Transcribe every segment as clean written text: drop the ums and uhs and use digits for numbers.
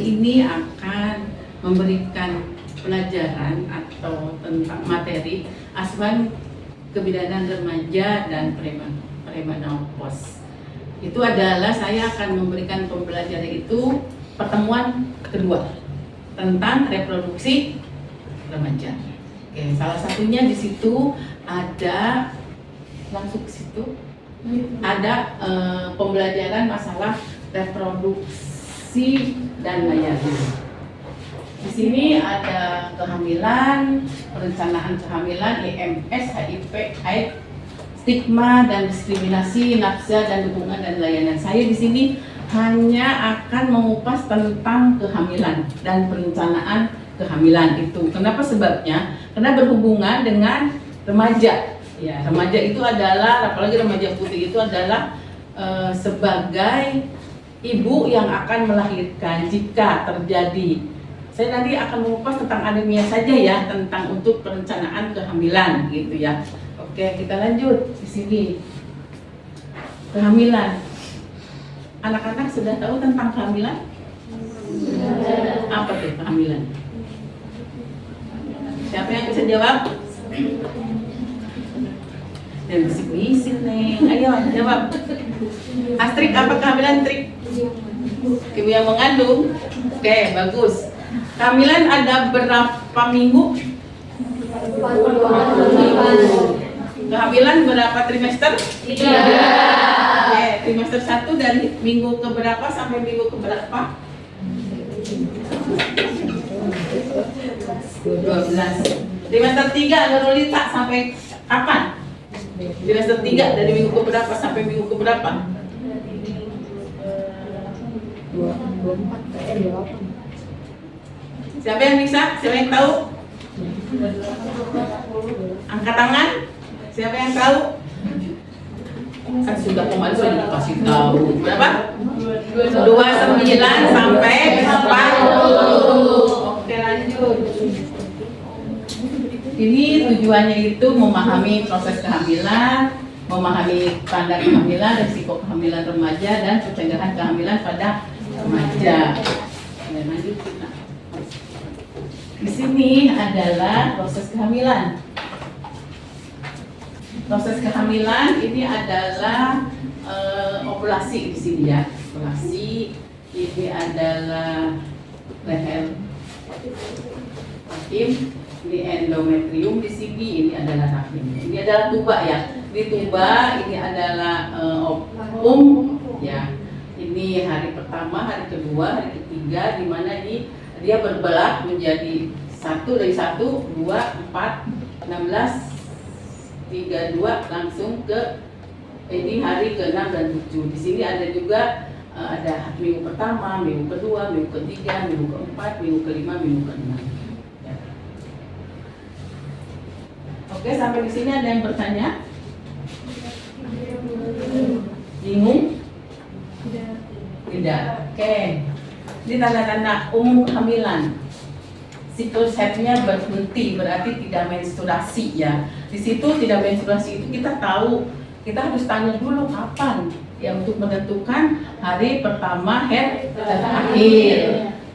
ini akan memberikan pelajaran atau tentang materi asuhan kebidanan remaja dan premenopause. Itu adalah saya akan memberikan pembelajaran itu pertemuan kedua tentang reproduksi remaja. Oke, salah satunya di situ ada langsung ke situ ada pembelajaran masalah reproduksi dan layanan. Di sini ada kehamilan, perencanaan kehamilan, EMS, HIV, AIDS, stigma dan diskriminasi, nafsa dan dukungan dan layanan. Saya di sini hanya akan mengupas tentang kehamilan dan perencanaan kehamilan itu. Kenapa sebabnya? Karena berhubungan dengan remaja. Ya, remaja itu adalah, apalagi remaja putih itu adalah sebagai ibu yang akan melahirkan jika terjadi. Saya nanti akan mengupas tentang anemia saja ya, tentang untuk perencanaan kehamilan gitu ya. Oke, kita lanjut di sini. Kehamilan. Anak-anak sudah tahu tentang kehamilan? Apa tuh kehamilan? Siapa yang bisa jawab? Dan bisik-bisik nih. Ayo jawab. Astrid, apa kehamilan Trik? Ibu yang mengandung. Oke, bagus. Kehamilan ada berapa minggu? Kehamilan berapa trimester? 3. Oke, trimester 1 dari minggu ke berapa sampai minggu ke berapa? 12. Trimester 3 Nurulita sampai kapan? Trimester 3 dari minggu ke berapa sampai minggu ke berapa? 24. Siapa yang bisa? Siapa yang tahu? Angkat tangan. Siapa yang tahu? Kan sudah kemarin sudah dikasih tahu. Berapa? 29 sampai 40. Oke, lanjut. Ini tujuannya itu memahami proses kehamilan, memahami tanda kehamilan, risiko kehamilan remaja, dan pencegahan kehamilan pada remaja. Lanjut kita. Di sini adalah proses kehamilan. Proses kehamilan ini adalah ovulasi di sini ya. Ovulasi ini adalah leher rahim, ini endometrium di sini, ini adalah rahim. Ini adalah tuba ya. Ini tuba, ini adalah ovum ya. Ini hari pertama, hari kedua, hari ketiga, di mana dia berbelah menjadi 1 dari 1, 2, 4, 16, 3, 2 langsung ke ini hari ke-6 dan 7. Di sini ada juga ada minggu pertama, minggu kedua, minggu ketiga, minggu keempat, minggu kelima, minggu keenam. Ya. Oke, sampai di sini ada yang bertanya? Bingung? Tidak. Oke. Ini tanda-tanda umum kehamilan. Siklus headnya berhenti, berarti tidak menstruasi ya. Di situ tidak menstruasi itu kita tahu, kita harus tanya dulu kapan ya untuk menentukan hari pertama head dan akhir.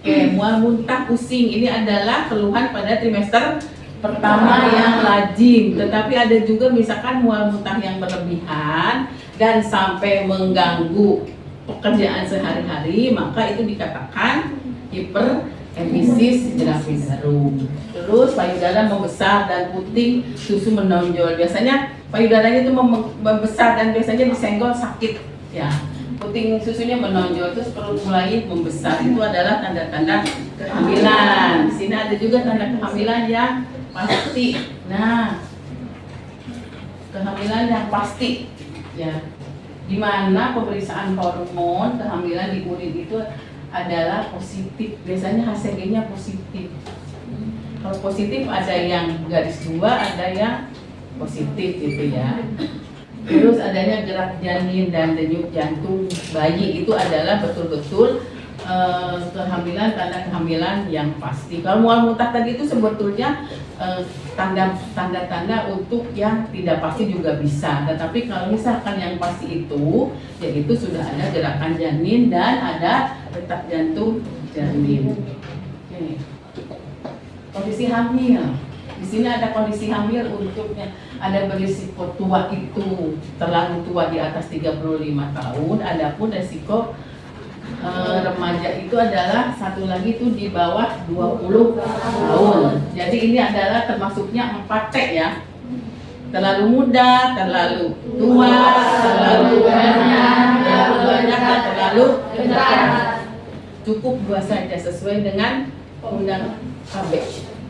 Oke, mual muntah pusing ini adalah keluhan pada trimester pertama yang lazim. Tetapi ada juga misalkan mual muntah yang berlebihan dan sampai mengganggu pekerjaan sehari-hari, maka itu dikatakan hiperemesis gravis jarum. Terus payudara membesar dan puting, susu menonjol. Biasanya payudaranya itu membesar dan biasanya disenggol sakit ya. Puting susunya menonjol, terus perut mulai membesar. Itu adalah tanda-tanda kehamilan. Di sini ada juga tanda kehamilan yang pasti. Nah, kehamilan yang pasti ya. Di mana pemeriksaan hormon kehamilan di urin itu adalah positif. Biasanya HCG-nya positif. Kalau positif ada yang garis 2, ada yang positif gitu ya. Terus adanya gerak janin dan denyut jantung bayi itu adalah betul-betul kehamilan, tanda kehamilan yang pasti. Kalau mual muntah tadi itu sebetulnya tanda-tanda untuk yang tidak pasti juga bisa. Tetapi kalau misalkan yang pasti itu, yaitu sudah ada gerakan janin dan ada detak jantung janin. Oke. Kondisi hamil. Di sini ada kondisi hamil untuknya ada berisiko tua itu terlalu tua di atas 35 tahun. Adapun resiko remaja itu adalah satu lagi itu di bawah 20 tahun. Jadi ini adalah termasuknya 4T ya. Terlalu muda, terlalu tua, terlalu banyak dan terlalu dekat. Cukup 2 saja sesuai dengan undang KB.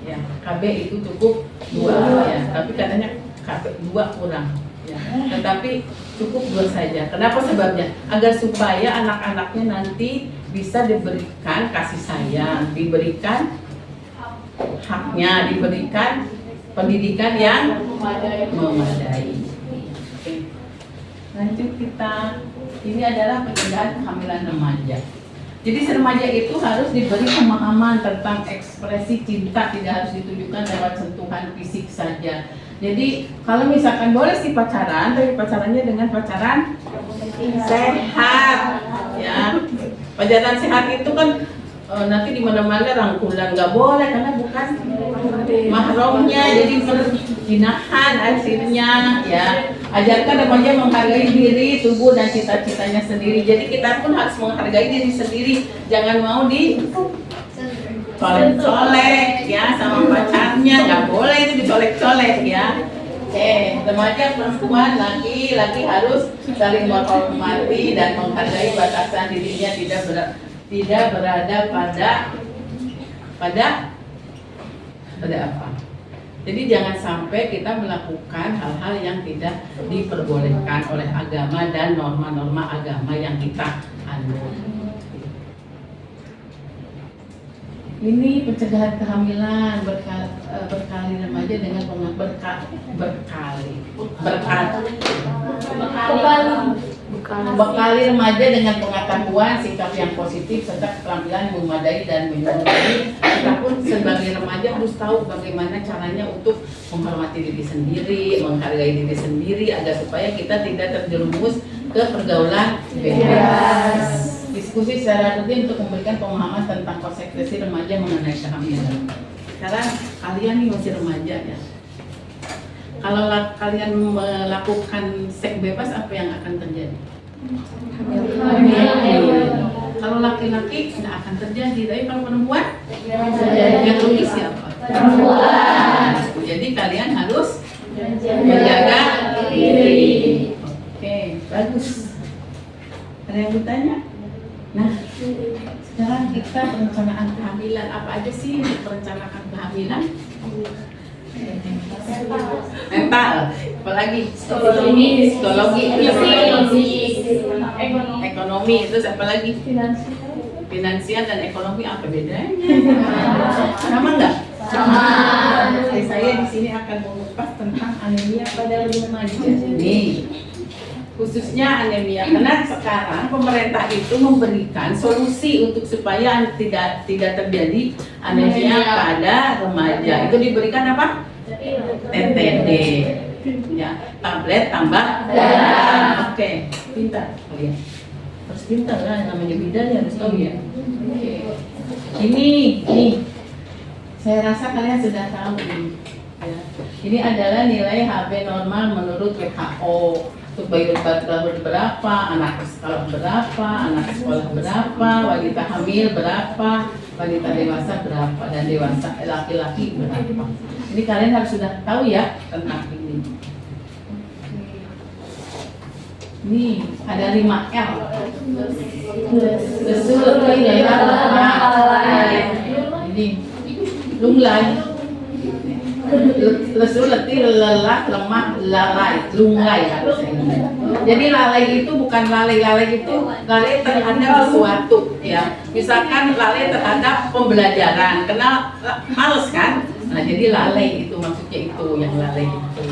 Ya, KB itu cukup 2 ya. Tapi katanya KB 2 kurang. Ya. Tetapi cukup 2 saja. Kenapa sebabnya? Agar supaya anak-anaknya nanti bisa diberikan kasih sayang, diberikan haknya, diberikan pendidikan yang memadai. Oke. Lanjut kita. Ini adalah pencegahan kehamilan remaja. Jadi si remaja itu harus diberi pemahaman tentang ekspresi cinta, tidak harus ditujukan lewat sentuhan fisik saja. Jadi kalau misalkan boleh sih pacaran, tapi pacarannya dengan pacaran sehat, ya. Pacaran sehat itu kan nanti di mana-mana rangkulan nggak boleh karena bukan mahramnya, jadi perzinahan hasilnya, ya. Ajarkan remaja menghargai diri, tubuh dan cita-citanya sendiri. Jadi kita pun harus menghargai diri sendiri, jangan mau di colek-colek ya sama pacarnya, nggak boleh itu dicolek-colek ya. Remaja perempuan laki-laki harus saling menghormati dan menghargai batasan dirinya, tidak berada pada apa. Jadi jangan sampai kita melakukan hal-hal yang tidak diperbolehkan oleh agama dan norma-norma agama yang kita anut. Ini pencegahan kehamilan berkali remaja dengan bekali remaja dengan pengetahuan, sikap yang positif serta keterampilan memadai dan menyadari. Kita pun sebagai remaja harus tahu bagaimana caranya untuk menghormati diri sendiri, menghargai diri sendiri agar supaya kita tidak terjerumus ke pergaulan bebas. Diskusi secara rutin untuk memberikan pemahaman tentang konsekuensi remaja mengenai kehamilan. Sekarang kalian nih masih remaja ya. Kalau kalian melakukan seks bebas, apa yang akan terjadi? Kalau laki-laki tidak akan terjadi, tapi kalau perempuan yang rugi siapa? Perempuan. Jadi kalian harus menjaga diri. Oke, bagus. Ada yang bertanya? Nah, sekarang kita perencanaan kehamilan, apa aja sih perencanaan kehamilan? Mental, apalagi psikologi, ekonomi, terus apa lagi? Finansial dan ekonomi, apa bedanya? Sama nggak? Sama. Saya di sini akan mengupas tentang anemia pada remaja. Nih, khususnya anemia, karena sekarang pemerintah itu memberikan solusi untuk supaya tidak terjadi anemia pada remaja. Itu diberikan apa? TTD, ya, tablet tambah darah. Oke, pintar kalian. Harus pintar lah, namanya bidan ya harus tahu ya. Oke. Ini, saya rasa kalian sudah tahu ini. Ya. Ini adalah nilai HB normal menurut WHO. Untuk bayi berumur berapa, anak sekolah berapa, anak sekolah berapa, wanita hamil berapa, wanita dewasa berapa, dan dewasa laki-laki berapa. Ini kalian harus sudah tahu ya tentang ini. Nih ada 5L. Lesu, letih, lelah, lemah. Ini lunglai. Lesu, letih, lelah, lemah, lalai, lunglai. Jadi lalai itu bukan lalai itu lalai terhadap sesuatu ya. Misalkan lalai terhadap pembelajaran, karena males kan? Nah jadi lalai itu maksudnya itu yang lalai itu.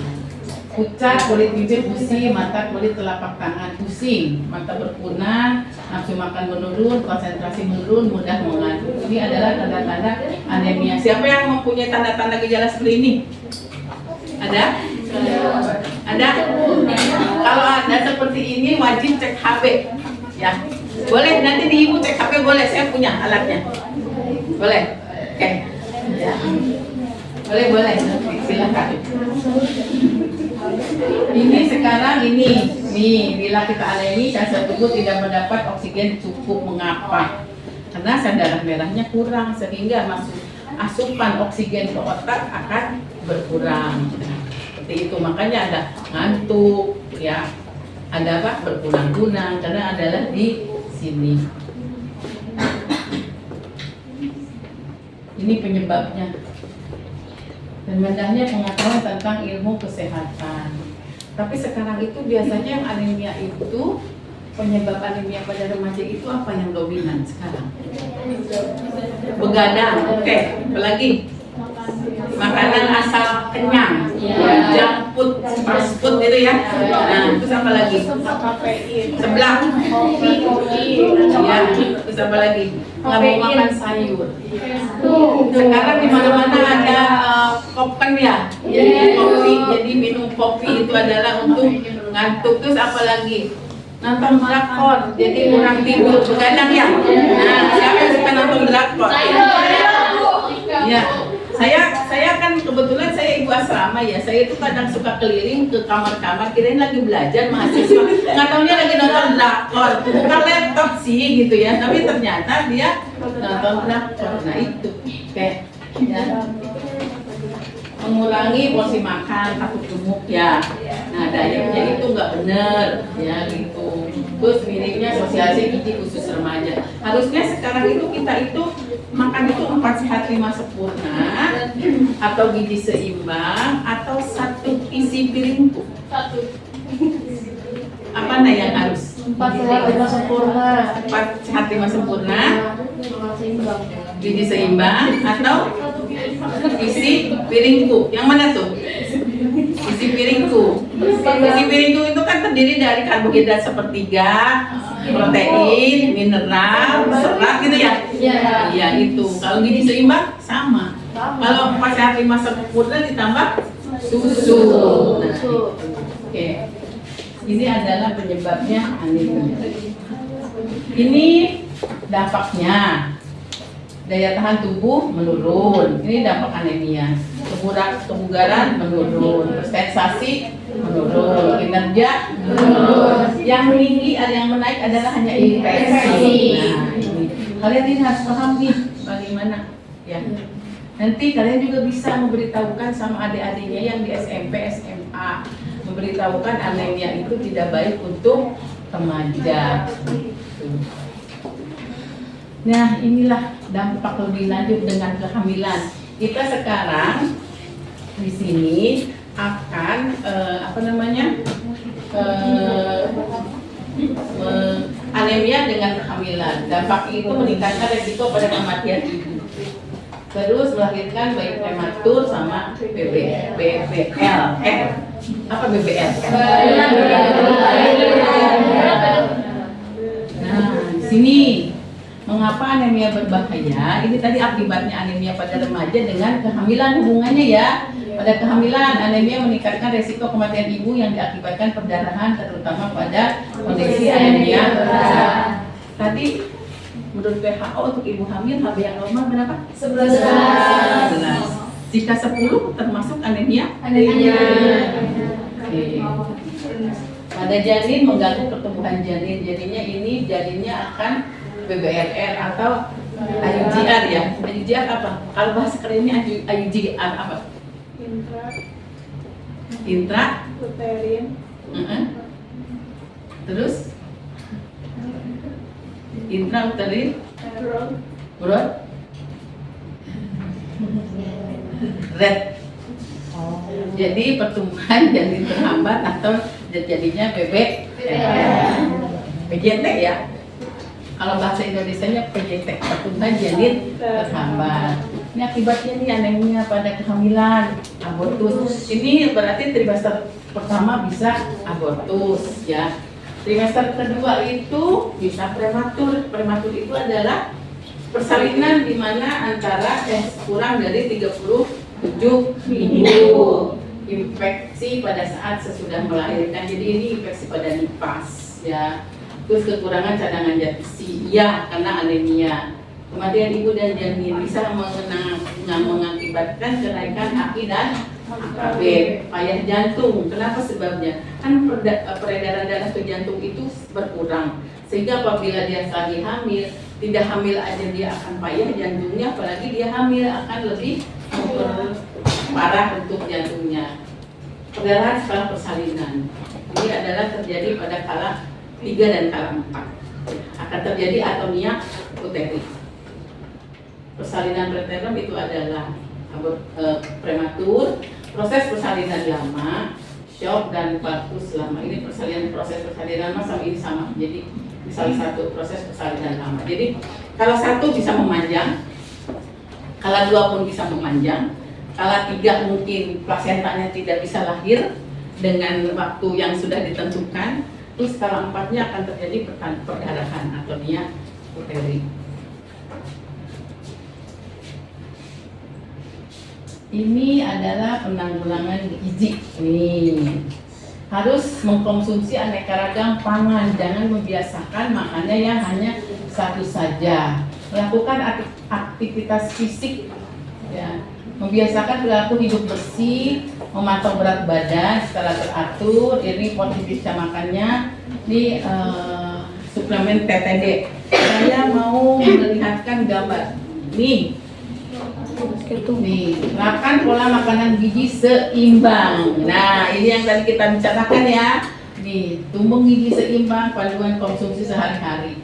Pucat, kulit bibir pusing, mata, kulit telapak tangan pusing, mata berkunang, nafsu makan menurun, konsentrasi menurun, mudah mengantuk. Ini adalah tanda-tanda anemia. Siapa yang mempunyai tanda-tanda gejala seperti ini? Ada? Ada? Kalau ada seperti ini wajib cek HB, ya. Boleh, nanti di ibu cek HP boleh, saya punya alatnya. Boleh? Oke. Ya. Boleh, silakan. Ini sekarang nih, bila kita alami sel tubuh tidak mendapat oksigen cukup, mengapa? Karena sel darah merahnya kurang sehingga asupan oksigen ke otak akan berkurang. Seperti itu, makanya ada ngantuk, ya, ada apa? Berkunang-kunang karena adalah di sini. Ini penyebabnya. Dan rendahnya pengetahuan tentang ilmu kesehatan. Tapi sekarang itu biasanya yang anemia itu, penyebab anemia pada remaja itu apa yang dominan sekarang? Begadang. Oke, apalagi? Makanan asal kenyang, junk food, fast food itu ya. Nah, terus apa lagi? Sebelah. Ya, terus apa lagi? Nggak mau makan sayur. Sekarang di mana-mana ada kopi ya, kopi. Jadi minum kopi itu adalah untuk ngantuk. Terus apa lagi? Nonton drakor, jadi kurang tidur, begadang ya. Nah, siapa yang suka nonton drakor? Ya. Saya kan kebetulan saya ibu asrama ya. Saya itu kadang suka keliling ke kamar-kamar, kirain lagi belajar mahasiswa. Nggak taunya lagi nonton drakor. Bukan laptop sih gitu ya, tapi ternyata dia nonton drakor. Nah itu, kayak ya. Mengurangi porsi makan, takut gemuk ya. Nah dietnya itu nggak bener ya gitu. Terus minimnya sosialisasi gizi khusus remaja. Harusnya sekarang itu kita itu makan itu 4 sehat 5 sempurna, atau gizi seimbang, atau 1 isi piringku. Apa nah yang harus? 4 sehat 5 sempurna. 4 sehat 5 sempurna, gizi seimbang, atau isi piringku. Yang mana tuh? Isi piringku. Isi piringku itu kan terdiri dari karbohidrat sepertiga, protein, mineral, serat gitu ya? Iya itu. Kalau gizi seimbang sama. Kalau 4 sehat 5 sempurna ditambah susu. Nah, oke. Ini adalah penyebabnya anemia. Ini dampaknya. Daya tahan tubuh menurun. Ini dampak anemia. Kebugaran menurun, sensasi menurun, kinerja menurun. Yang meninggi, yang menaik adalah hanya infeksi. Nah, ini kalian ini harus paham nih bagaimana ya. Nanti kalian juga bisa memberitahukan sama adik-adiknya yang di SMP, SMA, memberitahukan anemia itu tidak baik untuk remaja. Nah, inilah dampak lebih lanjut dengan kehamilan. Kita sekarang di sini akan anemia dengan kehamilan. Dampak itu meningkatkan resiko pada kematian ibu. Terus melahirkan bayi prematur sama BBL. Apa BBL? Nah, di sini mengapa anemia berbahaya? Ini tadi akibatnya anemia pada remaja dengan kehamilan hubungannya ya. Pada kehamilan, anemia meningkatkan resiko kematian ibu yang diakibatkan perdarahan, terutama pada kondisi anemia berat. Tadi menurut WHO untuk ibu hamil HB yang normal berapa? 11. Jika 10 termasuk anemia? Oke. Pada janin mengganggu pertumbuhan janin, jadinya ini janinnya akan BBRR atau IUGR ya. IUGR apa? Kalau bahasa kerennya IUGR apa? Intra Uterin. Terus intrauterin growth rate. Jadi pertumbuhan janin terhambat atau jadinya PJT ya. Kalau bahasa Indonesianya PJT, pertumbuhan janin terhambat. Ini akibatnya nih anemia pada kehamilan, abortus. Ini berarti trimester pertama bisa abortus ya. Trimester kedua itu bisa prematur. Prematur itu adalah persalinan di mana antara kurang dari 37 minggu. Infeksi pada saat sesudah melahirkan. Jadi ini infeksi pada nifas ya. Terus kekurangan cadangan zat besi, ya karena anemia. Kematian ibu dan janin bisa mengakibatkan kenaikan AKI dan AB, payah jantung. Kenapa sebabnya? Kan peredaran darah ke jantung itu berkurang, sehingga apabila dia lagi hamil, tidak hamil aja dia akan payah jantungnya, apalagi dia hamil akan lebih parah untuk jantungnya. Perdarahan setelah persalinan ini adalah terjadi pada kala 3 dan kala 4. Akan terjadi atonia uteri. Persalinan preterm itu adalah prematur, proses persalinan lama, shock dan partus lama. Ini proses persalinan lama sama ini sama. Jadi salah satu proses persalinan lama. Jadi kalau 1 bisa memanjang, kalau 2 pun bisa memanjang, kalau 3 mungkin plasentanya tidak bisa lahir dengan waktu yang sudah ditentukan. Terus kalau 4-nya akan terjadi perdarahan atonia uteri. Ini adalah penanggulangan gizi. Nih, harus mengkonsumsi aneka ragam pangan, jangan membiasakan makannya yang hanya satu saja. Melakukan aktivitas fisik, ya. Membiasakan perilaku hidup bersih, memantau berat badan secara teratur. Ini porsi makannya. Ini suplemen TTD. Saya mau melihatkan gambar. Nih. Nih, makan pola makanan gizi seimbang. Nah, ini yang tadi kita bicarakan ya. Nih, tumbang gizi seimbang, panduan konsumsi sehari-hari.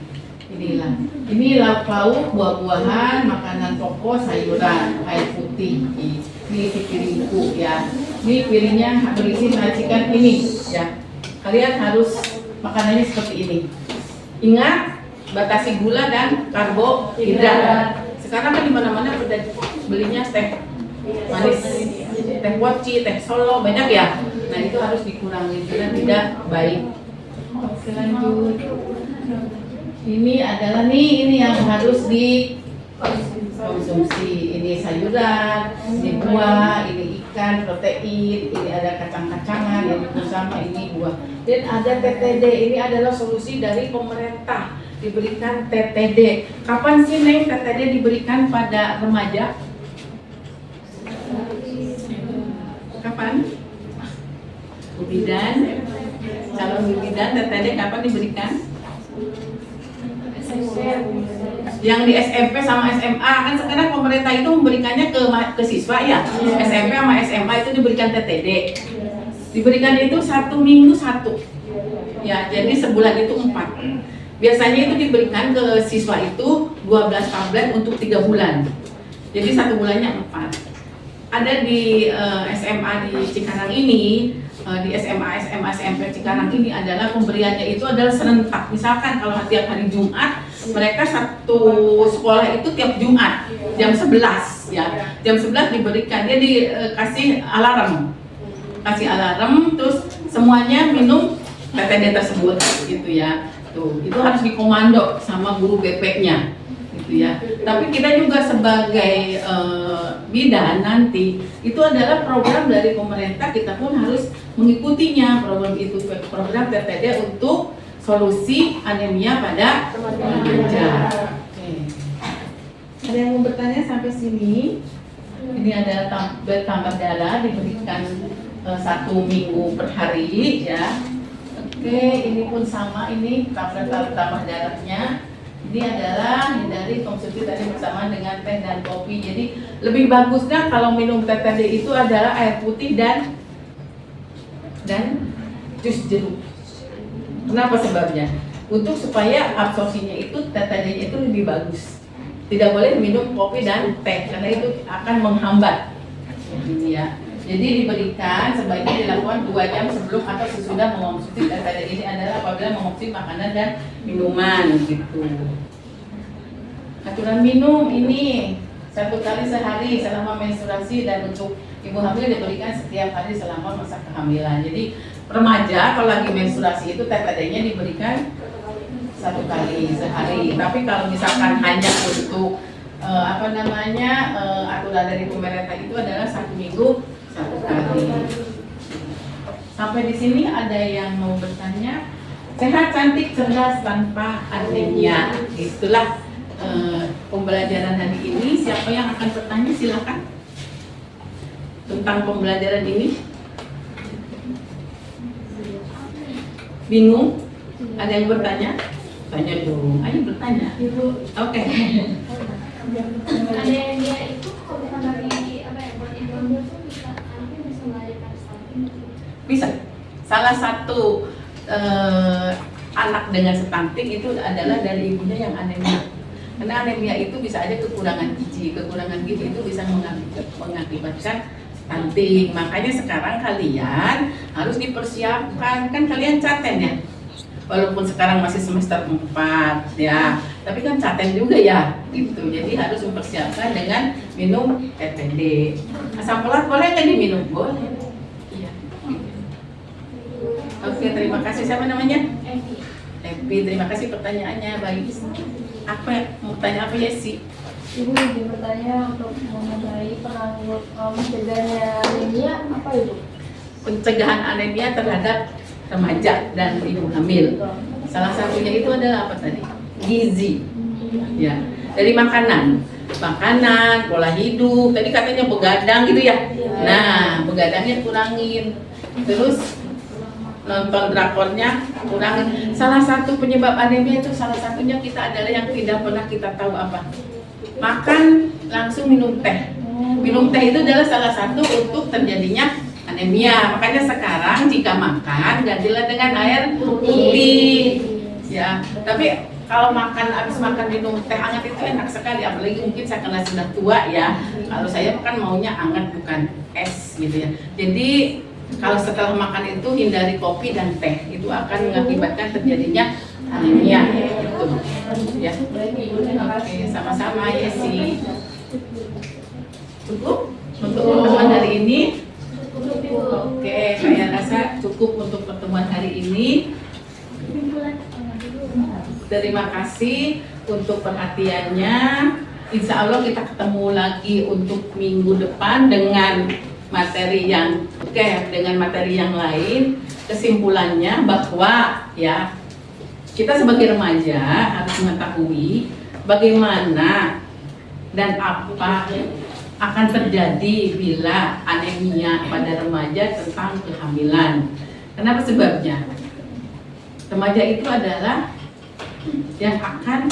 Inilah. Ini lauk pauk, buah-buahan, makanan pokok, sayuran, air putih. Ini piringku ya. Ini piringnya berisi racikan ini ya. Kalian harus makanannya seperti ini. Ingat, batasi gula dan karbohidrat. Sekarang kan di mana-mana udah belinya teh manis, teh poci, teh solo, banyak ya. Nah itu harus dikurangi karena tidak baik. Oke, lanjut. Ini adalah ini yang harus dikonsumsi. Ini sayuran, ini buah, ini ikan, protein, ini ada kacang-kacangan, ini bersama ini buah. Dan ada TTD. Ini adalah solusi dari pemerintah. Diberikan TTD. Kapan sih Neng TTD diberikan pada remaja? Kapan? Bidan. Calon bidan TTD kapan diberikan? Yang di SMP sama SMA kan sekarang pemerintah itu memberikannya ke siswa ya. SMP sama SMA itu diberikan TTD. Diberikan itu 1 minggu 1. Ya, jadi sebulan itu 4. Biasanya itu diberikan ke siswa itu 12 tablet untuk 3 bulan. Jadi 1 bulannya 4. Ada di SMA di Cikarang ini, di SMA SMP Cikarang ini adalah pemberiannya itu adalah serentak. Misalkan kalau tiap hari Jumat, mereka satu sekolah itu tiap Jumat jam 11 ya. Jam 11 diberikan, dia dikasih alarm. Kasih alarm terus semuanya minum TTD tersebut gitu ya. Tuh, itu harus dikomando sama guru BP-nya gitu ya. Tapi kita juga sebagai bidan nanti itu adalah program dari pemerintah, kita pun harus mengikutinya program itu, program TTD untuk solusi anemia pada remaja. Ada yang mau bertanya sampai sini? Ini adalah tablet tambah darah diberikan 1 minggu per hari ya. Oke, ini pun sama, ini tablet tambah darahnya. Ini adalah hindari konsumsi tadi bersama dengan teh dan kopi. Jadi lebih bagusnya kalau minum TTD itu adalah air putih dan jus jeruk. Kenapa sebabnya? Untuk supaya absorpsinya itu TTD-nya itu lebih bagus. Tidak boleh minum kopi dan teh karena itu akan menghambat. Ini ya. Jadi diberikan sebaiknya dilakukan 2 jam sebelum atau sesudah mengonsumsi TTD. Ini adalah apabila mengonsumsi makanan dan minuman gitu. Aturan minum ini 1 kali sehari selama menstruasi dan untuk ibu hamil diberikan setiap hari selama masa kehamilan. Jadi remaja kalau lagi menstruasi itu TTD-nya diberikan 1 kali sehari. Tapi kalau misalkan hanya untuk aturan dari pemerintah itu adalah 1 minggu 1 kali. Sampai di sini ada yang mau bertanya? sehat, cantik, cerdas, tanpa anemia. Itulah pembelajaran hari ini. Siapa yang akan bertanya silakan tentang pembelajaran ini. Bingung? Ada yang bertanya? Tanya dong. Ayo bertanya. Oke. Anemia itu kalau bukan dari apa ya, buat ibu tuh bisa anaknya bisa melahirkan stunting. Bisa. Salah satu anak dengan stunting itu adalah dari ibunya yang anemia. Karena anemia itu bisa aja kekurangan gizi. Kekurangan gizi itu bisa mengakibatkan stunting. Makanya sekarang kalian harus dipersiapkan. Kan kalian caten ya. Walaupun sekarang masih semester 4 ya, tapi kan caten juga ya gitu. Jadi harus mempersiapkan dengan minum TPD. Asam folat boleh nggak diminum? Boleh. Iya. Oke, terima kasih. Siapa namanya? Evi. Terima kasih pertanyaannya. Baik. Apa mau tanya apa ya sih? Ibu izin bertanya untuk mengenai mencegahnya anemia apa Ibu? Pencegahan anemia terhadap remaja dan ibu hamil. Salah satunya itu adalah apa tadi? Gizi. Ya, dari makanan, pola hidup. Tadi katanya begadang gitu ya. Nah, begadangnya kurangin. Terus nonton drakornya kurangin. Salah satu penyebab anemia itu salah satunya kita adalah yang tidak pernah kita tahu apa. Makan langsung minum teh. Minum teh itu adalah salah satu untuk terjadinya anemia. Makanya sekarang jika makan gantilah dengan air putih. Ya, tapi kalau habis makan minum teh hangat itu enak sekali, apalagi mungkin saya karena sudah tua ya. Kalau saya kan maunya hangat bukan es gitu ya. Jadi kalau setelah makan itu hindari kopi dan teh, itu akan mengakibatkan terjadinya anemia gitu. Ya. Oke, sama-sama ya sih. Cukup untuk pertemuan hari ini. Oke, saya rasa cukup untuk pertemuan hari ini. Terima kasih untuk perhatiannya. Insya Allah kita ketemu lagi untuk minggu depan dengan materi yang lain. Kesimpulannya bahwa ya kita sebagai remaja harus mengetahui bagaimana dan apa akan terjadi bila anemia pada remaja tentang kehamilan. Kenapa sebabnya? Remaja itu adalah yang akan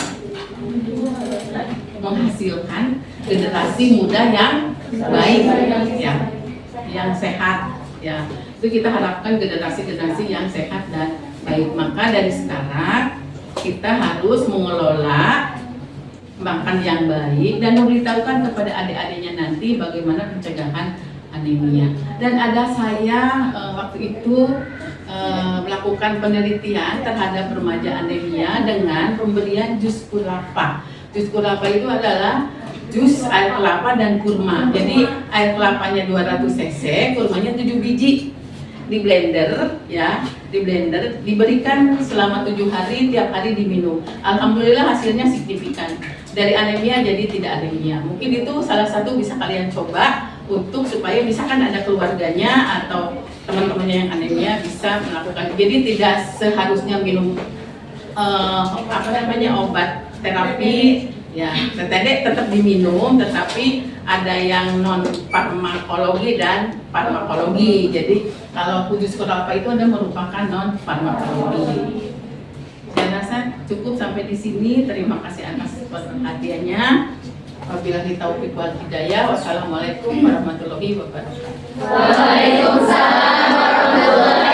menghasilkan generasi muda yang baik, ya, yang sehat, ya. Itu kita harapkan generasi-generasi yang sehat dan baik. Maka dari sekarang kita harus mengelola makan yang baik dan memberitahukan kepada adik-adiknya nanti bagaimana pencegahan anemia. Dan ada saya waktu itu melakukan penelitian terhadap remaja anemia dengan pemberian jus kurapa. Jus kurapa itu adalah jus air kelapa dan kurma. Jadi air kelapanya 200 cc, kurmanya 7 biji. Di blender ya, diberikan selama 7 hari, tiap hari diminum. Alhamdulillah hasilnya signifikan. Dari anemia jadi tidak anemia. Mungkin itu salah satu bisa kalian coba untuk supaya misalkan ada keluarganya atau teman-temannya yang anemia bisa melakukan. Jadi tidak seharusnya minum obat terapi ya, tetap diminum, tetapi ada yang non farmakologi dan farmakologi. Jadi kalau jus kurapa itu ada merupakan non farmakologi. Saya rasa cukup sampai di sini. Terima kasih atas perhatiannya. Wabillahi taufiq wal hidayah. Wassalamualaikum warahmatullahi wabarakatuh. Waalaikumsalam warahmatullahi wabarakatuh.